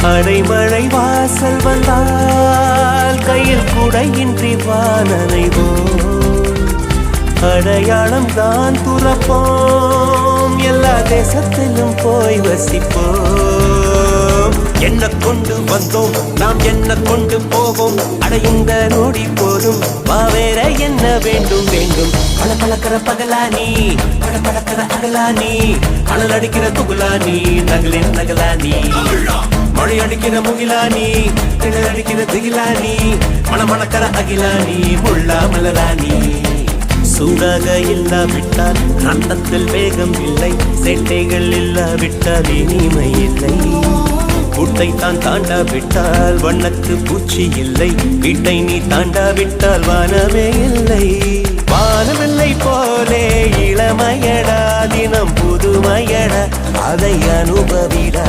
அடைமழை வாசல் வந்தால் கையில் குடையின்றி வானனைவோம். அடையாளம் தான் துறப்போம், எல்லா தேசத்திலும் போய் வசிப்போம். என்ன கொண்டு வந்தோம் நாம், என்ன கொண்டு போவோம், அடையுந்த நோடி போதும். வேற என்ன வேண்டும் வேண்டும். பல பழக்கிற பகலானி, பட பழக்கிற அகலானி, அனல் அடிக்கிற துகுலானி, நகலின் நகலானி, மழை அடிக்கிற முகிலானி, கிணல் அடிக்கிற திகிலானி, மணமணக்கிற அகிலானி, முள்ளா மலராணி. சூடாக இல்லாவிட்டால் அந்தத்தில் வேகம் இல்லை, சேட்டைகள் இல்லாவிட்டால் இனிமை இல்லை. கூட்டை தான் தாண்டாவிட்டால் வண்ணத்து பூச்சி இல்லை, வீட்டை நீ தாண்டாவிட்டால் வானமே இல்லை. வானமில்லை போலே இளமையடா, தினம் புதுமையடா, அதை அனுபவிடா.